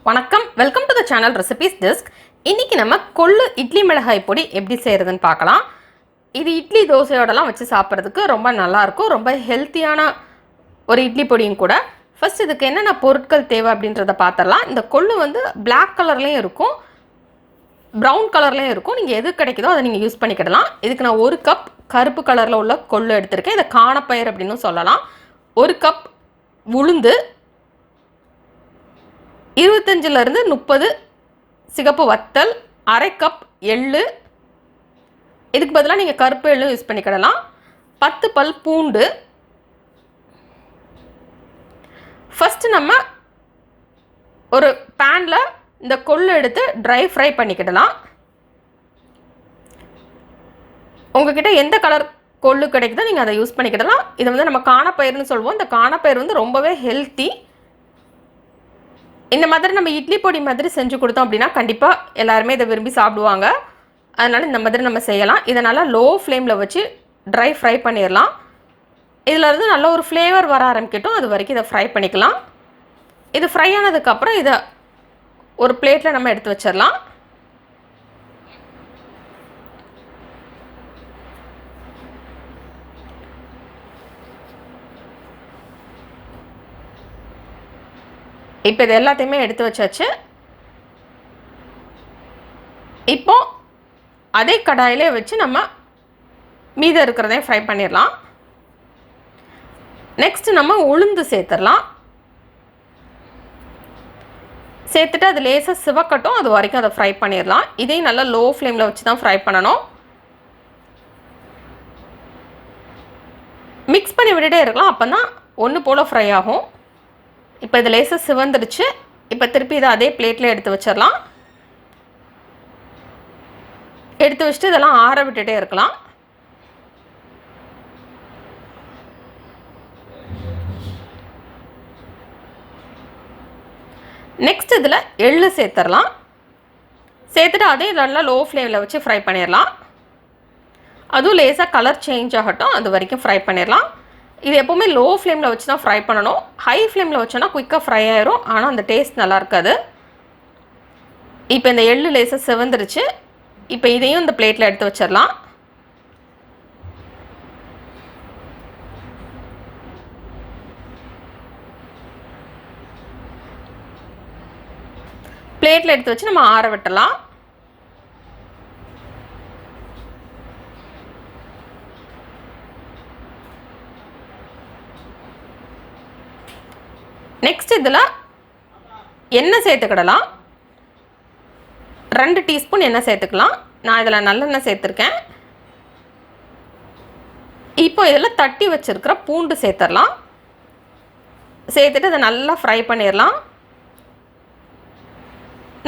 வணக்கம், welcome to the channel recipes desk. இன்றைக்கி நம்ம கொள்ளு இட்லி மிளகாய் பொடி எப்படி செய்கிறதுன்னு பார்க்கலாம். இது இட்லி தோசையோடலாம் வச்சு சாப்பிட்றதுக்கு ரொம்ப நல்லாயிருக்கும். ரொம்ப ஹெல்த்தியான ஒரு இட்லி பொடியும் கூட. ஃபஸ்ட் இதுக்கு என்னென்ன பொருட்கள் தேவை அப்படின்றத பார்த்துடலாம். இந்த கொள்ளு வந்து பிளாக் கலர்லேயும் இருக்கும், ப்ரௌன் கலர்லேயும் இருக்கும். நீங்கள் எது கிடைக்குதோ அதை நீங்கள் யூஸ் பண்ணிக்கிடலாம். இதுக்கு நான் 1 கப் கருப்பு கலரில் உள்ள கொள்ளு எடுத்திருக்கேன். இதை காணப்பயிர் அப்படின்னு சொல்லலாம். 1 கப் உளுந்து, 25லேருந்து 30 சிகப்பு வத்தல், அரை கப் எள்ளு, இதுக்கு பதிலாக நீங்கள் கருப்பு எள்ளும் யூஸ் பண்ணிக்கிடலாம். 10 பல் பூண்டு. ஃபஸ்ட்டு நம்ம ஒரு பேனில் இந்த கொள்ளு எடுத்து ட்ரை ஃப்ரை பண்ணிக்கிடலாம். உங்ககிட்ட எந்த கலர் கொள்ளு கிடைக்குதோ நீங்கள் அதை யூஸ் பண்ணிக்கிடலாம். இதை வந்து நம்ம காணப்பயிர்னு சொல்லுவோம். இந்த காணப்பயிர் வந்து ரொம்பவே ஹெல்த்தி. இந்த மாதிரி நம்ம இட்லி பொடி மாதிரி செஞ்சு கொடுத்தோம் அப்படின்னா கண்டிப்பாக எல்லாருமே இதை விரும்பி சாப்பிடுவாங்க. அதனால் இந்த மாதிரி நம்ம செய்யலாம். இதை நல்லா லோ ஃப்ளேமில் வச்சு ட்ரை ஃப்ரை பண்ணிடலாம். இதில் இருந்து நல்ல ஒரு ஃப்ளேவர் வர ஆரம்பிக்கட்டும். அது வரைக்கும் இதை ஃப்ரை பண்ணிக்கலாம். இது ஃப்ரை ஆனதுக்கப்புறம் இதை ஒரு பிளேட்டில் நம்ம எடுத்து வச்சிடலாம். இப்போ இது எல்லாத்தையுமே எடுத்து வச்சாச்சு. இப்போ அதே கடாயிலே வச்சு நம்ம மீதம் இருக்கிறதையும் ஃப்ரை பண்ணிடலாம். நெக்ஸ்ட் நம்ம உளுந்து சேர்த்துடலாம். சேர்த்துட்டு அது லேசாக சிவக்கட்டும், அது வரைக்கும் அதை ஃப்ரை பண்ணிடலாம். இதையும் நல்லா லோ ஃப்ளேமில் வச்சு தான் ஃப்ரை பண்ணணும். மிக்ஸ் பண்ணி விட்டுட்டே இருக்கலாம், அப்போ தான் ஒன்று போல் ஃப்ரை ஆகும். இப்போ இது லேசாக சிவந்துடுச்சு. இப்போ திருப்பி இதை அதே பிளேட்டில் எடுத்து வச்சிடலாம். எடுத்து வச்சுட்டு இதெல்லாம் ஆற விட்டுட்டே இருக்கலாம். நெக்ஸ்ட் இதில் எள்ளு சேர்த்துடலாம். சேர்த்துட்டு அதே நல்லா லோ ஃப்ளேமில் வச்சு ஃப்ரை பண்ணிடலாம். அதுவும் லேசாக கலர் சேஞ்ச் ஆகட்டும், அது வரைக்கும் ஃப்ரை பண்ணிடலாம். இது எப்போவுமே லோ ஃப்ளேமில் வச்சு தான் ஃப்ரை பண்ணணும். ஹை ஃப்ளேமில் வச்சோன்னா குயிக்காக ஃப்ரை ஆயிரும், ஆனால் அந்த டேஸ்ட் நல்லா இருக்காது. இப்போ இந்த எள்ளு லேசாக சிவந்துருச்சு. இப்போ இதையும் இந்த பிளேட்டில் எடுத்து வச்சிடலாம். பிளேட்டில் எடுத்து வச்சு நம்ம ஆற விட்டலாம். நெக்ஸ்ட் இதில் எண்ணெய் சேர்த்துக்கிடலாம். 2 டீஸ்பூன் எண்ணெய் சேர்த்துக்கலாம். நான் இதில் நல்லெண்ணெய் சேர்த்துருக்கேன். இப்போ இதில் தட்டி வச்சுருக்கிற பூண்டு சேர்த்துடலாம். சேர்த்துட்டு அதை நல்லா ஃப்ரை பண்ணிடலாம்.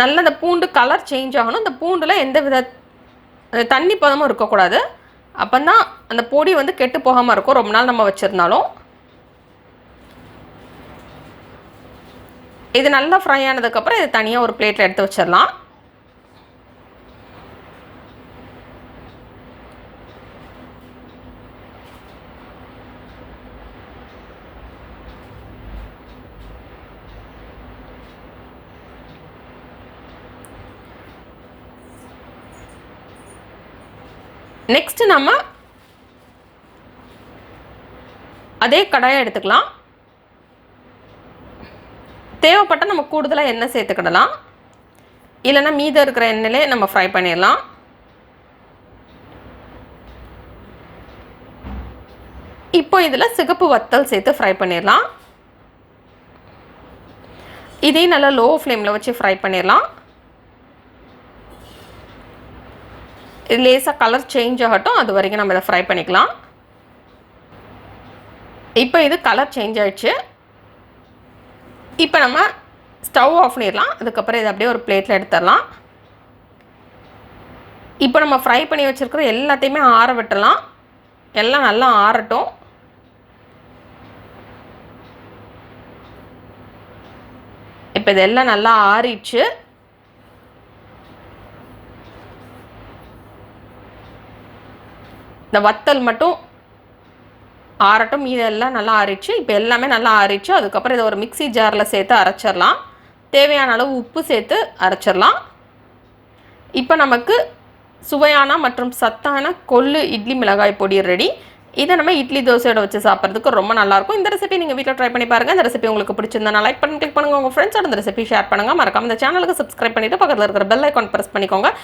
நல்லா அந்த பூண்டு கலர் சேஞ்ச் ஆகணும். அந்த பூண்டில் எந்த வித தண்ணி பதமும் இருக்கக்கூடாது. அப்போ தான் அந்த பொடி வந்து கெட்டு போகாமல் இருக்கும் ரொம்ப நாள் நம்ம வச்சுருந்தாலும். இது நல்லா ஃப்ரை ஆனதுக்கப்புறம் இது தனியாக ஒரு பிளேட்டில் எடுத்து வச்சிடலாம். நெக்ஸ்ட் நம்ம அதே கடாயை எடுத்துக்கலாம். தேவைப்பட்டால் நம்ம கூடுதலாக எண்ணெய் சேர்த்துக்கிடலாம். இல்லைன்னா மீதம் இருக்கிற எண்ணெயிலே நம்ம ஃப்ரை பண்ணிடலாம். இப்போ இதில் சிகப்பு வத்தல் சேர்த்து ஃப்ரை பண்ணிடலாம். இதையும் நல்லா லோ ஃப்ளேமில் வச்சு ஃப்ரை பண்ணிடலாம். இது லேசாக கலர் சேஞ்ச் ஆகட்டும், அது வரைக்கும் நம்ம இதை ஃப்ரை பண்ணிக்கலாம். இப்போ இது கலர் சேஞ்ச் ஆகிடுச்சு. இப்போ நம்ம ஸ்டவ் ஆஃப் பண்ணிடலாம். அதுக்கப்புறம் இதை அப்படியே ஒரு பிளேட்டில் எடுத்துடலாம். இப்போ நம்ம ஃப்ரை பண்ணி வச்சுருக்கிற எல்லாத்தையுமே ஆற விட்டுடலாம். எல்லாம் நல்லா ஆறட்டும். இப்போ இதெல்லாம் நல்லா ஆறிடுச்சு. இந்த வத்தல் மட்டும் ஆறட்டும். மீதெல்லாம் நல்லா ஆறிடுச்சு. இப்போ எல்லாமே நல்லா ஆறிடுச்சு. அதுக்கப்புறம் இதை ஒரு மிக்ஸி ஜாரில் சேர்த்து அரைச்சிடலாம். தேவையான அளவு உப்பு சேர்த்து அரைச்சிடலாம். இப்போ நமக்கு சுவையான மற்றும் சத்தான கொள்ளு இட்லி மிளகாய் பொடி ரெடி. இதை நம்ம இட்லி தோசையோட வச்சு சாப்பிட்றதுக்கு ரொம்ப நல்லாயிருக்கும். இந்த ரெசிபி நீங்கள் வீட்டில் ட்ரை பண்ணி பாருங்கள். இந்த ரெசிபி உங்களுக்கு பிடிச்சிருந்தா லைக் பண்ணி கிளிக் பண்ணுங்கள். உங்கள் ஃப்ரெண்ட்ஸோட இந்த ரெசிபி ஷேர் பண்ணுங்கள். மறக்காம இந்த சேனலுக்கு சப்ஸ்கிரைப் பண்ணிவிட்டு பக்கத்தில் இருக்கிற பெல் ஐக்கான் ப்ரெஸ் பண்ணிக்கோங்க.